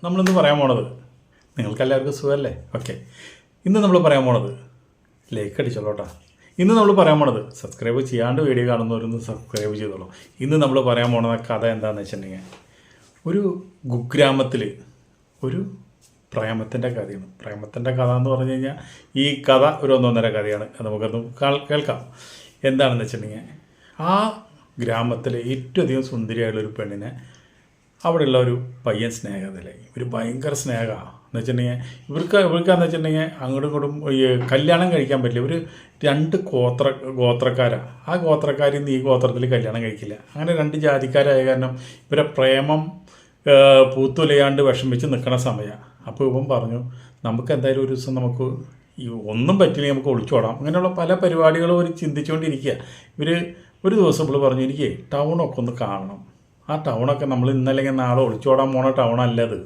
നമ്മളിന്ന് പറയാൻ പോണത് നിങ്ങൾക്കെല്ലാവർക്കും സുഖമല്ലേ? ഓക്കെ, ഇന്ന് നമ്മൾ പറയാൻ പോണത് ലൈക്ക് അടിച്ചോളൂട്ടാ. ഇന്ന് നമ്മൾ പറയാൻ പോണത് സബ്സ്ക്രൈബ് ചെയ്യാണ്ട് വീഡിയോ കാണുന്നവരൊന്ന് സബ്സ്ക്രൈബ് ചെയ്തോളൂ. ഇന്ന് നമ്മൾ പറയാൻ പോണ കഥ എന്താണെന്ന് വെച്ചിട്ടുണ്ടെങ്കിൽ ഒരു കുഗ്രാമത്തിൽ ഒരു പ്രേമത്തിൻ്റെ കഥയാണ്. പ്രേമത്തിൻ്റെ കഥ എന്ന് പറഞ്ഞു കഴിഞ്ഞാൽ ഈ കഥ ഒരു ഒന്നൊന്നര കഥയാണ്. അത് നമുക്കൊന്ന് കേൾക്കാം. എന്താണെന്ന് വെച്ചിട്ടുണ്ടെങ്കിൽ ആ ഗ്രാമത്തിലെ ഏറ്റവും അധികം സുന്ദരിയായുള്ളൊരു പെണ്ണിനെ അവിടെയുള്ള ഒരു പയ്യൻ സ്നേഹത്തിലായി. ഒരു ഭയങ്കര സ്നേഹമാണ് എന്ന് വെച്ചിട്ടുണ്ടെങ്കിൽ ഇവർക്കാന്ന് വെച്ചിട്ടുണ്ടെങ്കിൽ അങ്ങോട്ടും ഇങ്ങോട്ടും ഈ കല്യാണം കഴിക്കാൻ പറ്റില്ല. ഒരു രണ്ട് ഗോത്രക്കാരാണ്. ആ ഗോത്രക്കാരിൽ നിന്ന് ഈ ഗോത്രത്തിൽ കല്യാണം കഴിക്കില്ല. അങ്ങനെ രണ്ട് ജാതിക്കാരായ കാരണം ഇവരെ പ്രേമം പൂത്തുലയാണ്ട് വിഷമിച്ച് നിൽക്കുന്ന സമയമാണ്. അപ്പോൾ ഇവൻ പറഞ്ഞു, നമുക്ക് എന്തായാലും ഒരു ദിവസം നമുക്ക് ഈ ഒന്നും പറ്റില്ലെങ്കിൽ നമുക്ക് ഒളിച്ചോടാം. അങ്ങനെയുള്ള പല പരിപാടികളും അവർ ചിന്തിച്ചുകൊണ്ടിരിക്കുക. ഇവർ ഒരു ദിവസം ഇപ്പോൾ പറഞ്ഞു, എനിക്ക് ടൗണൊക്കെ ഒന്ന് കാണണം. ആ ടൗണൊക്കെ നമ്മൾ ഇന്നല്ലെങ്കിൽ നാളെ ഒളിച്ചോടാൻ പോണ ടൗണല്ല അത്.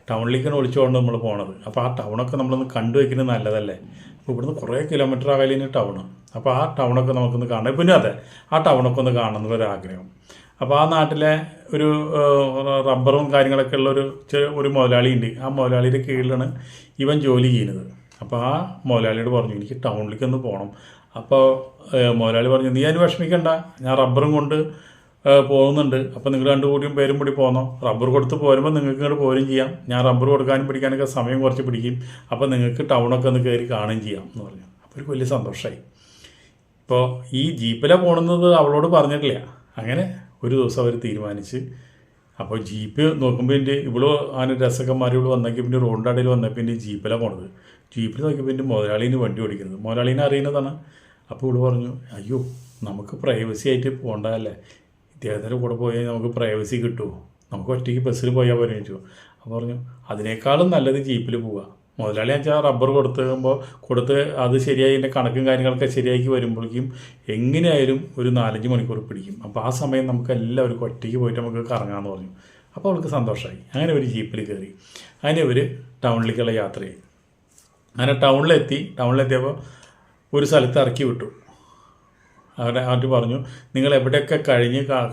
ടൗണിലേക്കാണ് ഒളിച്ചോണ്ട് നമ്മൾ പോണത്. അപ്പോൾ ആ ടൗണൊക്കെ നമ്മളൊന്ന് കണ്ടുവയ്ക്കുന്നത് നല്ലതല്ലേ? അപ്പോൾ ഇവിടുന്ന് കുറേ കിലോമീറ്റർ അകലിന് ടൗണ്. അപ്പോൾ ആ ടൗണൊക്കെ നമുക്കൊന്ന് കാണണം. പിന്നെ അതെ, ആ ടൗണൊക്കെ ഒന്ന് കാണണം എന്നൊരാഗ്രഹം. അപ്പോൾ ആ നാട്ടിലെ ഒരു റബ്ബറും കാര്യങ്ങളൊക്കെ ഉള്ള ഒരു മുതലാളിയുണ്ട്. ആ മുതലാളിയുടെ കീഴിലാണ് ഇവൻ ജോലി ചെയ്യുന്നത്. അപ്പോൾ ആ മുതലാളിയോട് പറഞ്ഞു, എനിക്ക് ടൗണിലേക്കൊന്ന് പോകണം. അപ്പോൾ മുതലാളി പറഞ്ഞു, നീ അതിന് വിഷമിക്കണ്ട, ഞാൻ റബ്ബറും കൊണ്ട് പോകുന്നുണ്ട്. അപ്പോൾ നിങ്ങൾ രണ്ടുകൂടിയും പേരും കൂടി പോന്നോ. റബ്ബർ കൊടുത്ത് പോരുമ്പോൾ നിങ്ങൾക്ക് ഇങ്ങോട്ട് പോരും ചെയ്യാം. ഞാൻ റബ്ബർ കൊടുക്കാനും പിടിക്കാനൊക്കെ സമയം കുറച്ച് പിടിക്കും. അപ്പോൾ നിങ്ങൾക്ക് ടൗണൊക്കെ ഒന്ന് കയറി കാണുകയും ചെയ്യാം എന്ന് പറഞ്ഞു. അപ്പോൾ ഒരു വലിയ സന്തോഷമായി. ഇപ്പോൾ ഈ ജീപ്പിലാണ് പോകണമെന്നത് അവളോട് പറഞ്ഞിട്ടില്ല. അങ്ങനെ ഒരു ദിവസം അവർ തീരുമാനിച്ച്, അപ്പോൾ ജീപ്പ് നോക്കുമ്പോൾ എൻ്റെ ഇവള് അങ്ങനെ രസകന്മാർ ഇവിടെ വന്നെങ്കിൽ പിന്നെ റോഡിൻ്റെ അടയിൽ വന്നപ്പോൾ എൻ്റെ ജീപ്പിലാണ് പോണത്. ജീപ്പിൽ നോക്കിയപ്പോൾ എൻ്റെ മുതലാളീന് വണ്ടി ഓടിക്കുന്നത്. മുതലാളീനെ അറിയുന്നതാണ്. അപ്പോൾ ഇവിടെ പറഞ്ഞു, അയ്യോ നമുക്ക് പ്രൈവസി ആയിട്ട് പോകണ്ടതല്ലേ, ഇദ്ദേഹത്തിൻ്റെ കൂടെ പോയാൽ നമുക്ക് പ്രൈവസി കിട്ടുമോ, നമുക്ക് ഒറ്റയ്ക്ക് ബസ്സിൽ പോയാൽ പോരെ ചോദിച്ചു. അപ്പോൾ പറഞ്ഞു, അതിനേക്കാളും നല്ലത് ജീപ്പിൽ പോവുക. മുതലാളി വെച്ചാൽ റബ്ബർ കൊടുത്ത് അത് ശരിയായി എൻ്റെ കണക്കും കാര്യങ്ങളൊക്കെ ശരിയാക്കി വരുമ്പോഴേക്കും എങ്ങനെയായാലും ഒരു 4-5 മണിക്കൂർ പിടിക്കും. അപ്പോൾ ആ സമയം നമുക്ക് എല്ലാവർക്കും ഒറ്റയ്ക്ക് പോയിട്ട് നമുക്ക് കറങ്ങാമെന്ന് പറഞ്ഞു. അപ്പോൾ അവൾക്ക് സന്തോഷമായി. അങ്ങനെ ഒരു ജീപ്പിൽ കയറി അങ്ങനെ ഒരു ടൗണിലേക്കുള്ള യാത്രയായി. അങ്ങനെ ടൗണിലെത്തിയപ്പോൾ ഒരു സ്ഥലത്ത് ഇറക്കി വിട്ടു. അവർ പറഞ്ഞു, നിങ്ങൾ എവിടെയൊക്കെ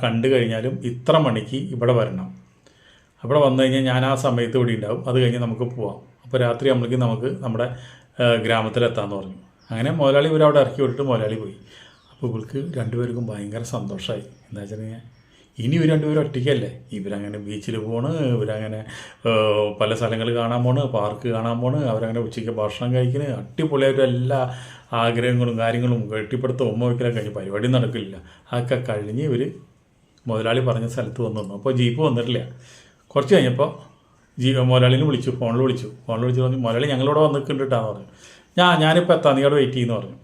കണ്ടു കഴിഞ്ഞാലും ഇത്ര മണിക്ക് ഇവിടെ വരണം. അവിടെ വന്നു കഴിഞ്ഞാൽ ഞാൻ ആ സമയത്ത് ഇവിടെ ഉണ്ടാവും. അത് കഴിഞ്ഞ് നമുക്ക് പോവാം. അപ്പോൾ രാത്രി ആകുമ്പോഴേക്കും നമുക്ക് നമ്മുടെ ഗ്രാമത്തിലെത്താമെന്ന് പറഞ്ഞു. അങ്ങനെ മുതലാളി ഇവരവിടെ ഇറക്കി വിട്ടിട്ട് മുതലാളി പോയി. അപ്പോൾ ഇവർക്ക് രണ്ടുപേർക്കും ഭയങ്കര സന്തോഷമായി. എന്താ വെച്ചിട്ടുണ്ടെങ്കിൽ ഇനി ഇവർ രണ്ടുപേരും ഒറ്റയ്ക്കല്ലേ. ഇവരങ്ങനെ ബീച്ചിൽ പോണ്, ഇവരങ്ങനെ പല സ്ഥലങ്ങൾ കാണാൻ പോണ്, പാർക്ക് കാണാൻ പോണ്, അവരങ്ങനെ ഉച്ചയ്ക്ക് ഭക്ഷണം കഴിക്കുന്നത്, അടിപൊളിയായിട്ട് എല്ലാ ആഗ്രഹങ്ങളും കാര്യങ്ങളും കെട്ടിപ്പടുത്ത വയ്ക്കലൊക്കെ കഴിഞ്ഞ് പരിപാടി നടക്കില്ല. അതൊക്കെ കഴിഞ്ഞ് ഇവർ മുതലാളി പറഞ്ഞ സ്ഥലത്ത് വന്നു. അപ്പോൾ ജീപ്പ് വന്നിട്ടില്ല. കുറച്ച് കഴിഞ്ഞപ്പോൾ മുതലാളിനെ വിളിച്ചു, ഫോണിൽ വിളിച്ചു പറഞ്ഞു, മുതലാളി ഞങ്ങളിവിടെ വന്ന് നിൽക്കുന്നുണ്ടാന്ന് പറഞ്ഞു. ഞാനിപ്പോൾ എത്താം, നീ അവിടെ വെയിറ്റ് ചെയ്യുന്നു പറഞ്ഞു.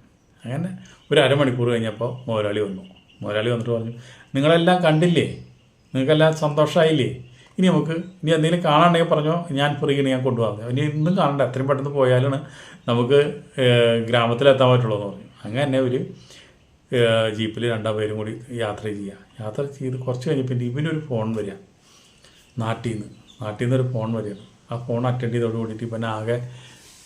അങ്ങനെ ഒരു അരമണിക്കൂർ കഴിഞ്ഞപ്പോൾ മുതലാളി വന്നിട്ട് പറഞ്ഞു, നിങ്ങളെല്ലാം കണ്ടില്ലേ, നിങ്ങൾക്കെല്ലാം സന്തോഷമായില്ലേ, ഇനി എന്തെങ്കിലും കാണാണ്ടെങ്കിൽ പറഞ്ഞോ, ഞാൻ ഫ്രീയാണ്, ഞാൻ കൊണ്ടുപോകാം. ഇനി ഇന്നും കാണണ്ട, എത്രയും പെട്ടെന്ന് പോയാലാണ് നമുക്ക് ഗ്രാമത്തിലെത്താൻ പറ്റുള്ളൂ എന്ന് പറഞ്ഞു. അങ്ങനെ ഒരു ജീപ്പിൽ രണ്ടാം കൂടി യാത്ര ചെയ്ത് കുറച്ച് കഴിഞ്ഞപ്പോൾ ഇവനൊരു ഫോൺ വരിക. നാട്ടിൽ നിന്നൊരു ഫോൺ വരികയാണ്. ആ ഫോൺ അറ്റൻഡ് ചെയ്തോട് കൂടിയിട്ട് ഇവൻ ആകെ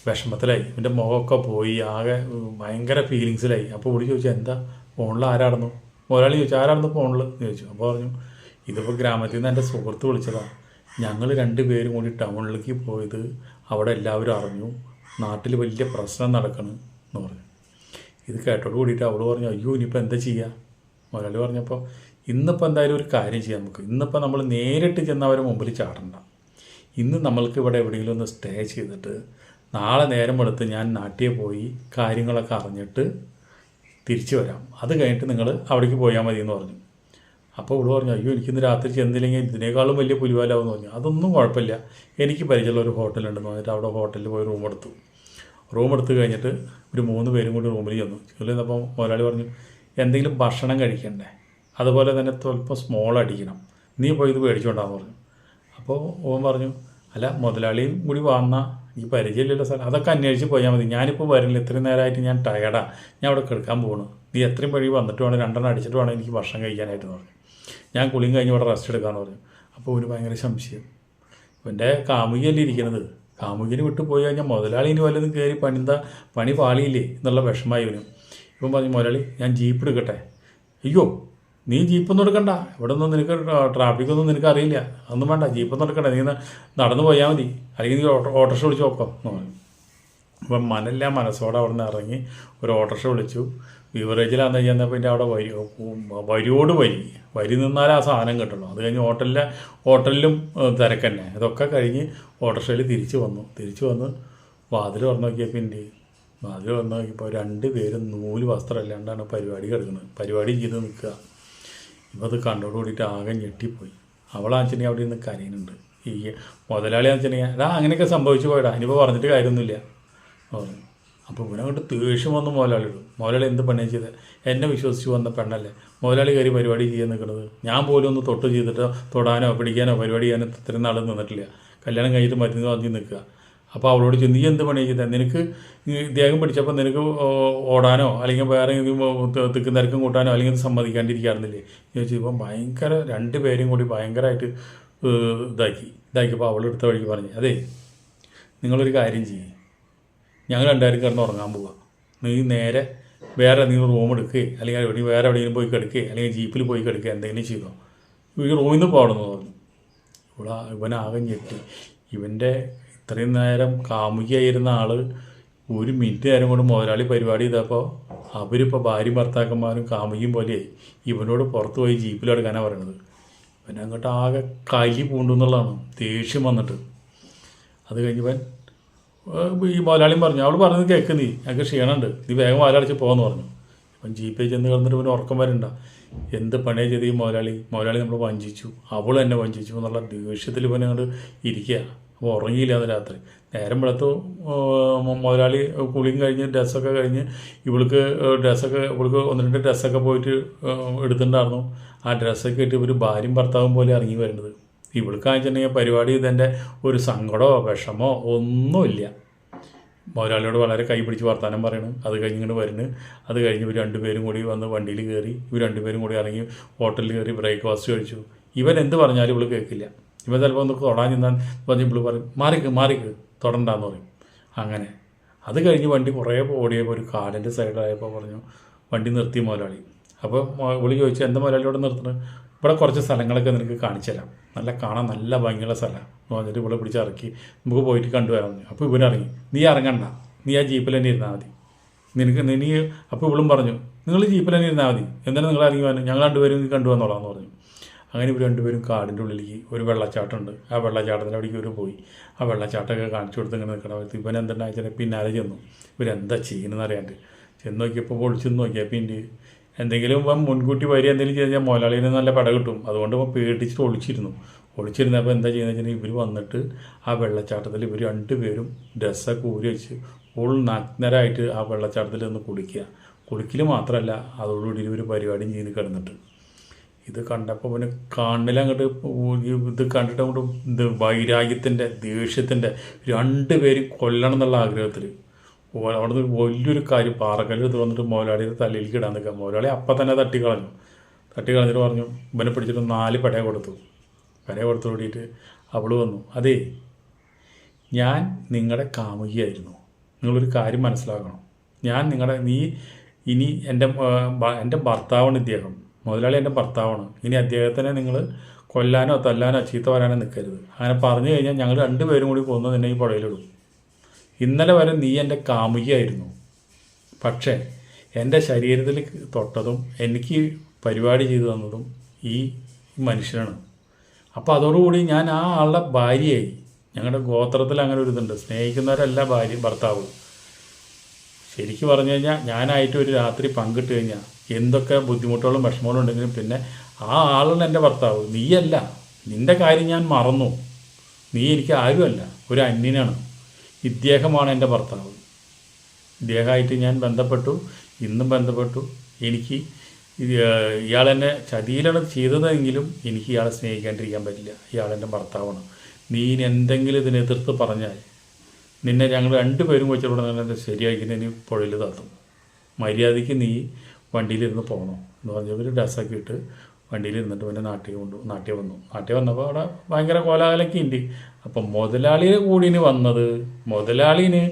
വിഷമത്തിലായി. ഇവൻ്റെ മുഖമൊക്കെ പോയി, ആകെ ഭയങ്കര ഫീലിങ്സിലായി. അപ്പോൾ ഇവിടെ ചോദിച്ചു, എന്താ ഫോണിൽ ആരായിരുന്നു? മുതലാളി ചോദിച്ചു, ആരായിരുന്നു ഫോണിൽ എന്ന് ചോദിച്ചു. അപ്പോൾ പറഞ്ഞു, ഇതിപ്പോൾ ഗ്രാമത്തിൽ നിന്ന് എൻ്റെ സുഹൃത്ത് വിളിച്ചതാണ്. ഞങ്ങൾ 2 പേരും കൂടി ടൗണിലേക്ക് പോയത് അവിടെ എല്ലാവരും അറിഞ്ഞു, നാട്ടിൽ വലിയ പ്രശ്നം നടക്കണം എന്ന് പറഞ്ഞു. ഇത് കേട്ടോട് കൂടിയിട്ട് അവൾ പറഞ്ഞു, അയ്യോ ഇനിയിപ്പോൾ എന്താ ചെയ്യുക? മുതലാളി പറഞ്ഞപ്പോൾ, ഇന്നിപ്പോൾ എന്തായാലും ഒരു കാര്യം ചെയ്യാം നമുക്ക്. ഇന്നിപ്പോൾ നമ്മൾ നേരിട്ട് ചെന്ന് അവരെ മുമ്പിൽ ചാടണ്ട. ഇന്ന് നമ്മൾക്ക് ഇവിടെ എവിടെയെങ്കിലും ഒന്ന് സ്റ്റേ ചെയ്തിട്ട് നാളെ നേരം എടുത്ത് ഞാൻ നാട്ടിൽ പോയി കാര്യങ്ങളൊക്കെ അറിഞ്ഞിട്ട് തിരിച്ചു വരാം. അത് കഴിഞ്ഞിട്ട് നിങ്ങൾ അവിടേക്ക് പോയാൽ മതി എന്ന് പറഞ്ഞു. അപ്പോൾ ഇവിടെ പറഞ്ഞു, അയ്യോ എനിക്കിന്ന് രാത്രി ചെന്നില്ലെങ്കിൽ ഇതിനേക്കാളും വലിയ പുലിവാലാവെന്ന് പറഞ്ഞു. അതൊന്നും കുഴപ്പമില്ല, എനിക്ക് പരിചയമുള്ള ഒരു ഹോട്ടലുണ്ടെന്ന് പറഞ്ഞിട്ട് അവിടെ ഹോട്ടലിൽ പോയി റൂം എടുത്ത് കഴിഞ്ഞിട്ട് ഒരു 3 പേരും കൂടി റൂമിൽ ചെന്നു. ചെല്ലുന്നപ്പോൾ മുതലാളി പറഞ്ഞു, എന്തെങ്കിലും ഭക്ഷണം കഴിക്കണ്ടേ, അതുപോലെ തന്നെ സ്വല്പം സ്മോൾ അടിക്കണം, നീ പോയി ഇത് മേടിച്ചുകൊണ്ടാന്ന് പറഞ്ഞു. അപ്പോൾ ഓൻ പറഞ്ഞു, അല്ല മുതലാളിയും കൂടി വന്നാൽ ഈ പരിചയമില്ലല്ലോ സാർ, അതൊക്കെ അന്വേഷിച്ച് പോയാൽ മതി, ഞാനിപ്പോൾ വരില്ല, ഇത്രയും നേരമായിട്ട് ഞാൻ ടയർഡാണ്, ഞാൻ അവിടെ കിടക്കാൻ പോകണം, നീ എത്രയും വഴി വന്നിട്ട് വേണം 2 അടിച്ചിട്ട് വേണം എനിക്ക് ഭക്ഷണം കഴിക്കാനായിട്ട് പറഞ്ഞു. ഞാൻ കുളിയും കഴിഞ്ഞ് ഇവിടെ റെസ്റ്റ് എടുക്കാമെന്ന് പറഞ്ഞു. അപ്പോൾ ഒരു ഭയങ്കര സംശയം, ഇവൻ്റെ കാമുകിയല്ലേ ഇരിക്കുന്നത്, കാമുകിന് വിട്ട് പോയി കഴിഞ്ഞാൽ മുതലാളിന് വല്ലതും കയറി പണി പാളിയില്ലേ എന്നുള്ള വിഷമമായി ഇവനും. ഇവൻ പറഞ്ഞു, മുതലാളി ഞാൻ ജീപ്പ് എടുക്കട്ടെ. അയ്യോ നീ ജീപ്പൊന്നും എടുക്കണ്ട, ഇവിടെ ഒന്നും നിനക്ക് ട്രാഫിക്കൊന്നും നിനക്ക് അറിയില്ല, അതൊന്നും വേണ്ട, ജീപ്പൊന്നും എടുക്കണ്ട, നീ നടന്നു പോയാൽ മതി, അല്ലെങ്കിൽ നീ ഓട്ടോറിക്ഷ വിളിച്ച് നോക്കാം എന്ന് പറഞ്ഞു. അപ്പം മനസ്സോടെ അവിടെ നിന്ന് ഇറങ്ങി ഒരു ഓട്ടോറിക്ഷ വിളിച്ചു. ബീവറേജിലാണെന്ന് ചെന്നപ്പോൾ എൻ്റെ അവിടെ വരിയോട് വരി നിന്നാലേ ആ സാധനം കിട്ടുള്ളൂ. അത് കഴിഞ്ഞ് ഹോട്ടലിലും തിരക്കന്നെ. ഇതൊക്കെ കഴിഞ്ഞ് ഓട്ടോറിക്ഷയിൽ തിരിച്ചു വന്ന് വാതിൽ തുറന്നു നോക്കിയപ്പോൾ 2 പേരും നൂല് വസ്ത്രം അല്ലാണ്ടാണ് പരിപാടി കിടക്കുന്നത്, പരിപാടി ചെയ്ത് നിൽക്കുക. ഇപ്പോൾ അത് കണ്ടോട് കൂടിയിട്ട് ആകെ ഞെട്ടിപ്പോയി. അവളാണെന്നുവെച്ചിട്ടുണ്ടെങ്കിൽ അവിടെ നിന്ന് കരയുന്നുണ്ട്. ഈ മുതലാളി ആണെന്നുവെച്ചിട്ടുണ്ടെങ്കിൽ അങ്ങനെയൊക്കെ സംഭവിച്ചു പോയടാ, ഇനിയിപ്പോൾ പറഞ്ഞിട്ട് കാര്യമൊന്നുമില്ല പറഞ്ഞു. അപ്പോൾ ഇവനങ്ങോട്ട് ദേഷ്യം വന്നു മുതലാളി എന്ത് പണിയാണ് ചെയ്തത്, എന്നെ വിശ്വസിച്ച് വന്ന പെണ്ണല്ലേ മുതലാളി കയറി പരിപാടി ചെയ്യാൻ നിൽക്കുന്നത്, ഞാൻ പോലും ഒന്ന് തൊട്ട് ചെയ്തിട്ടോ തൊടാനോ പിടിക്കാനോ പരിപാടി ചെയ്യാനോ ഇത്രയും നാൾ നിന്നിട്ടില്ല, കല്യാണം കഴിഞ്ഞിട്ട് മരുന്ന് വാങ്ങി നിൽക്കുക. അപ്പോൾ അവളോട് ചോദിച്ചു, നീ എന്ത് പണിയാണ് ചെയ്തത്, നിനക്ക് ദേഹം പിടിച്ചപ്പോൾ നിനക്ക് ഓടാനോ അല്ലെങ്കിൽ വേറെ തിക്കും തിരക്കും കൂട്ടാനോ അല്ലെങ്കിൽ സമ്മതിക്കാണ്ടിരിക്കാറുന്നില്ലേ ചോദിച്ചപ്പോൾ ഭയങ്കര 2 പേരും കൂടി ഭയങ്കരമായിട്ട് ഇതാക്കിയപ്പോൾ അവളെടുത്ത വഴിക്ക് പറഞ്ഞു, അതെ നിങ്ങളൊരു കാര്യം ചെയ്യും, ഞങ്ങൾ 2 പേരും കിടന്ന് ഉറങ്ങാൻ പോവുക, നീ നേരെ വേറെ എന്തെങ്കിലും റൂം എടുക്കുകയോ അല്ലെങ്കിൽ വേറെ എവിടെയെങ്കിലും പോയി കിടക്കുകയോ അല്ലെങ്കിൽ ജീപ്പിൽ പോയി കിടക്കുക എന്തെങ്കിലും ചെയ്തോ, ഈ റൂമിൽ നിന്ന് പോകണമെന്ന് പറഞ്ഞു. ഇവനാകെ ഞെട്ടി. ഇവൻ്റെ ഇത്രയും നേരം കാമുകിയായിരുന്ന ആൾ 1 മിനിറ്റ് നേരം കൊണ്ട് മുതലാളി പരിപാടി ചെയ്തപ്പോൾ അവരിപ്പോൾ ഭാര്യയും ഭർത്താക്കന്മാരും കാമുകിയും പോലെയായി. ഇവനോട് പുറത്ത് പോയി ജീപ്പിലെടുക്കാനാണ് പറയണത്. ഇവനങ്ങോട്ട് ആകെ കലി പൂണ്ടെന്നുള്ളതാണ്, ദേഷ്യം വന്നിട്ട്. അത് കഴിഞ്ഞവൻ ഈ മുതലാളിയും പറഞ്ഞു, അവൾ പറഞ്ഞത് കേൾക്ക്, നീ ഞങ്ങൾക്ക് ക്ഷീണമുണ്ട്, നീ വേഗം വാലടച്ച് പോകാമെന്ന് പറഞ്ഞു. അപ്പം ജീപ്പിൽ ചെന്ന് കിടന്നിട്ട് ഇവന് ഉറക്കം വരണ്ട. എന്ത് പണിയാണ് ചെയ്ത് ഈ മുതലാളി നമ്മൾ വഞ്ചിച്ചു, അവൾ എന്നെ വഞ്ചിച്ചു എന്നുള്ള ദേഷ്യത്തിൽ ഇവനെ അങ്ങോട്ട് ഇരിക്കുക. അപ്പോൾ ഉറങ്ങിയില്ല അത് രാത്രി. നേരം വെളുത്തു മുതലാളി കുളിയും കഴിഞ്ഞ് ഡ്രസ്സൊക്കെ കഴിഞ്ഞ് ഇവൾക്ക് 1-2 ഡ്രസ്സൊക്കെ പോയിട്ട് എടുത്തിട്ടുണ്ടായിരുന്നു. ആ ഡ്രസ്സൊക്കെ ഇട്ട് ഇവർ ഭാര്യയും ഭർത്താവും പോലെ ഇറങ്ങി വരുന്നത്. ഇവൾക്കാണെന്നുണ്ടെങ്കിൽ പരിപാടി ഇതിൻ്റെ ഒരു സങ്കടമോ വിഷമോ ഒന്നുമില്ല. മുതലാളിയോട് വളരെ കൈ പിടിച്ച് വർത്താനം പറയണം. അത് കഴിഞ്ഞ് ഇങ്ങോട്ട് വരുന്നു. അത് കഴിഞ്ഞ് ഇവർ 2 പേരും കൂടി വന്ന് വണ്ടിയിൽ കയറി. ഇവർ 2 പേരും കൂടി ഇറങ്ങി ഹോട്ടലിൽ കയറി ബ്രേക്ക്ഫാസ്റ്റ് കഴിച്ചു. ഇവൻ എന്ത് പറഞ്ഞാലും ഇവൾ കേൾക്കില്ല. ഇവൻ ചിലപ്പോൾ ഒന്ന് തൊടാൻ ചെന്നാൽ പറഞ്ഞ് ഇവൾ പറയും, മാറിക്ക് തൊടണ്ടെന്ന് പറയും. അങ്ങനെ അത് കഴിഞ്ഞ് വണ്ടി കുറേ ഓടിയപ്പോൾ ഒരു കാടിൻ്റെ സൈഡിലായപ്പോൾ പറഞ്ഞു വണ്ടി നിർത്തി മുതലാളി. അപ്പോൾ ഇവള് ചോദിച്ചു, എന്താ മുതലാളിയോട് നിർത്തുന്നത്, ഇവിടെ കുറച്ച് സ്ഥലങ്ങളൊക്കെ നിനക്ക് കാണിച്ചു തരാം, കാണാൻ നല്ല ഭംഗിയുള്ള സ്ഥലം എന്ന് പറഞ്ഞിട്ട് ഇവിടെ പിടിച്ച് ഇറക്കി നമുക്ക് പോയിട്ട് കണ്ടുവരാൻ പറഞ്ഞു. അപ്പോൾ ഇവനിറങ്ങി, നീ ഇറങ്ങണ്ട, നീ ആ ജീപ്പിൽ തന്നെ ഇരുന്നാൽ മതി നീ. അപ്പോൾ ഇവളും പറഞ്ഞു, നിങ്ങൾ ജീപ്പിൽ തന്നെ ഇരുന്നാൽ മതി, എന്താണ് നിങ്ങൾ ഇറങ്ങി വന്നു, ഞങ്ങൾ 2 പേരും കണ്ടുവന്നോളാം പറഞ്ഞു. അങ്ങനെ ഇവർ 2 പേരും കാടിൻ്റെ ഉള്ളിലേക്ക് ഒരു വെള്ളച്ചാട്ടമുണ്ട്, ആ വെള്ളച്ചാട്ടത്തിൻ്റെ അവിടേക്ക് ഇവർ പോയി. ആ വെള്ളച്ചാട്ടമൊക്കെ കാണിച്ചു കൊടുത്ത് ഇങ്ങനെ നിൽക്കണം. ഇവൻ എന്തെന്ന് വെച്ചാൽ പിന്നാലെ ചെന്നു. ഇവരെന്താ ചെയ്യുന്നതെന്ന് അറിയാണ്ട് ചെന്ന് നോക്കിയപ്പോൾ പൊളിച്ചു നോക്കിയപ്പോൾ ഇൻ്റെ എന്തെങ്കിലും മുൻകൂട്ടി വരി എന്തെങ്കിലും ചെയ്ത് കഴിഞ്ഞാൽ മുതലാളിന് നല്ല പട കിട്ടും. അതുകൊണ്ട് പേടിച്ചിട്ട് ഒളിച്ചിരുന്നപ്പോൾ എന്താ ചെയ്യുന്നത് വെച്ചാൽ ഇവർ വന്നിട്ട് ആ വെള്ളച്ചാട്ടത്തിൽ ഇവർ 2 പേരും ഡ്രസ്സൊക്കെ ഊരി വെച്ച് ഫുൾ നഗ്നരായിട്ട് ആ വെള്ളച്ചാട്ടത്തിൽ നിന്ന് കുളിക്കൽ മാത്രമല്ല അതോടുകൂടി ഇവർ പരിപാടിയും ചെയ്ത് കിടന്നിട്ട്. ഇത് കണ്ടപ്പോൾ പിന്നെ കണ്ണിലങ്ങോട്ട് ഇത് കണ്ടിട്ട് അങ്ങോട്ട് വൈരാഗ്യത്തിൻ്റെ ദേഷ്യത്തിൻ്റെ 2 പേരും കൊല്ലണം എന്നുള്ള ആഗ്രഹത്തിൽ അവിടുന്ന് വലിയൊരു കാര്യം പാറക്കല്ല് വന്നിട്ട് മുതലാളിയുടെ തലയിലേക്ക് ഇടാൻ നിൽക്കുക. മുതലാളി അപ്പം തന്നെ തട്ടിക്കളഞ്ഞിട്ട് പറഞ്ഞു, ഇവനെ പിടിച്ചിട്ട് 4 പെട കൊടുത്തു കൂടിയിട്ട് അവൾ വന്നു, അതേ ഞാൻ നിങ്ങളുടെ കാമുകിയായിരുന്നു, നിങ്ങളൊരു കാര്യം മനസ്സിലാക്കണം, നീ ഇനി എൻ്റെ ഭർത്താവാണ് ഇദ്ദേഹം, മുതലാളി എൻ്റെ ഭർത്താവാണ്, ഇനി അദ്ദേഹത്തിനെ നിങ്ങൾ കൊല്ലാനോ തല്ലാനോ ചീത്ത വരാനോ നിൽക്കരുത്. അങ്ങനെ പറഞ്ഞു കഴിഞ്ഞാൽ ഞങ്ങൾ 2 പേരും കൂടി കൊന്നു നിന്നെ ഈ പുഴയിലിടും. ഇന്നലെ വരെ നീ എൻ്റെ കാമുകിയായിരുന്നു, പക്ഷേ എൻ്റെ ശരീരത്തിൽ തൊട്ടതും എനിക്ക് പരിപാടി ചെയ്തു തന്നതും ഈ മനുഷ്യനാണ്. അപ്പോൾ അതോടുകൂടി ഞാൻ ആ ആളുടെ ഭാര്യയായി. ഞങ്ങളുടെ ഗോത്രത്തിൽ അങ്ങനെ ഒരു ഇതുണ്ട്, സ്നേഹിക്കുന്നവരല്ല ഭർത്താവ്. ശരിക്കും പറഞ്ഞു കഴിഞ്ഞാൽ ഞാനായിട്ട് ഒരു രാത്രി പങ്കിട്ട് കഴിഞ്ഞാൽ എന്തൊക്കെ ബുദ്ധിമുട്ടുകളും വിഷമങ്ങളും ഉണ്ടെങ്കിലും പിന്നെ ആ ആളാണ് എൻ്റെ ഭർത്താവ്, നീയല്ല. നിൻ്റെ കാര്യം ഞാൻ മറന്നു. നീ എനിക്ക് ആരുമല്ല, ഒരു അന്യനാണ്. ഇദ്ദേഹമാണ് എൻ്റെ ഭർത്താവ്. ഇദ്ദേഹമായിട്ട് ഞാൻ ഇന്നും ബന്ധപ്പെട്ടു. എനിക്ക് ഇയാളെന്നെ ചതിയിലാണ് ചെയ്തതെങ്കിലും എനിക്ക് ഇയാളെ സ്നേഹിക്കാണ്ടിരിക്കാൻ പറ്റില്ല. ഇയാളെൻ്റെ ഭർത്താവാണ്. നീ എന്തെങ്കിലും ഇതിനെ എതിർത്ത് പറഞ്ഞാൽ നിന്നെ ഞങ്ങൾ 2 പേരും വെച്ചിട്ട് തന്നെ ശരിയാക്കി നീ പുഴയിൽ തത്തും. മര്യാദയ്ക്ക് നീ വണ്ടിയിലിരുന്ന് പോകണം എന്ന് പറഞ്ഞവർ ഡ്രസ്സൊക്കെ ഇട്ട് വണ്ടിയിലിരുന്നിട്ട് പിന്നെ നാട്ടിൽ വന്നു. നാട്ടിൽ വന്നപ്പോൾ അവിടെ ഭയങ്കര കോലാഹലമൊക്കെ ഉണ്ട്. അപ്പം മുതലാളിയെ കൂടിന് വന്നത്, മുതലാളിന്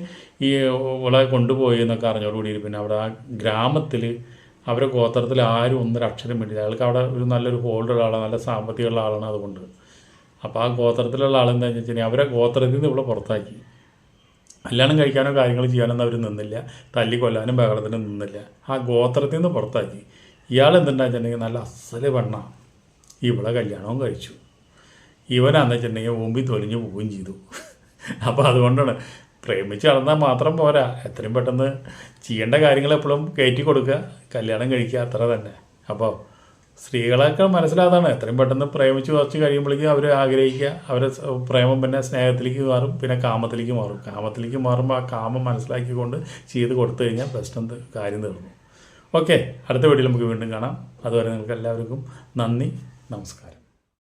ഈ ഇവളെ കൊണ്ടുപോയി എന്നൊക്കെ അറിഞ്ഞോടുകൂടി പിന്നെ അവിടെ ആ ഗ്രാമത്തിൽ അവരെ ഗോത്രത്തിൽ ആരും ഒന്നൊരു അക്ഷരം വേണ്ടില്ല. അയാൾക്ക് അവിടെ ഒരു നല്ലൊരു ഹോൾഡുള്ള ആളാണ്, നല്ല സാമ്പത്തികമുള്ള ആളാണ്. അതുകൊണ്ട് അപ്പോൾ ആ ഗോത്രത്തിലുള്ള ആളെന്താ വെച്ച് കഴിഞ്ഞാൽ അവരെ ഗോത്രത്തിൽ നിന്ന് ഇവിടെ പുറത്താക്കി. കല്യാണം കഴിക്കാനോ കാര്യങ്ങൾ ചെയ്യാനൊന്നും അവർ നിന്നില്ല, തല്ലിക്കൊല്ലാനും ബഹളത്തിനും നിന്നില്ല. ആ ഗോത്രത്തിൽ നിന്ന് പുറത്താക്കി. ഇയാൾ എന്തുണ്ടാ വെച്ചിട്ടുണ്ടെങ്കിൽ നല്ല അസല് പെണ്ണ ഇവിടെ കല്യാണവും കഴിച്ചു. ഇവനാന്ന് വെച്ചിട്ടുണ്ടെങ്കിൽ മുമ്പിൽ തൊലിഞ്ഞു പോവുകയും ചെയ്തു. അപ്പോൾ അതുകൊണ്ടാണ് പ്രേമിച്ച് നടന്നാൽ മാത്രം പോരാ, എത്രയും പെട്ടെന്ന് ചെയ്യേണ്ട കാര്യങ്ങൾ എപ്പോഴും കയറ്റി കൊടുക്കുക, കല്യാണം കഴിക്കുക, അത്ര തന്നെ. അപ്പോൾ സ്ത്രീകളൊക്കെ മനസ്സിലാതാണ്, എത്രയും പെട്ടെന്ന് പ്രേമിച്ച് കുറച്ച് കഴിയുമ്പോഴേക്കും അവർ ആഗ്രഹിക്കുക, അവരെ പ്രേമം പിന്നെ സ്നേഹത്തിലേക്ക് മാറും, പിന്നെ കാമത്തിലേക്ക് മാറും. കാമത്തിലേക്ക് മാറുമ്പോൾ ആ കാമം മനസ്സിലാക്കിക്കൊണ്ട് ചെയ്ത് കൊടുത്തു കഴിഞ്ഞാൽ പ്രശ്നം കാര്യം തീർന്നു. ഓക്കെ, അടുത്ത വീഡിയോയിൽ നമുക്ക് വീണ്ടും കാണാം. അതുവരെ നിങ്ങൾക്ക് എല്ലാവർക്കും നന്ദി, നമസ്കാരം.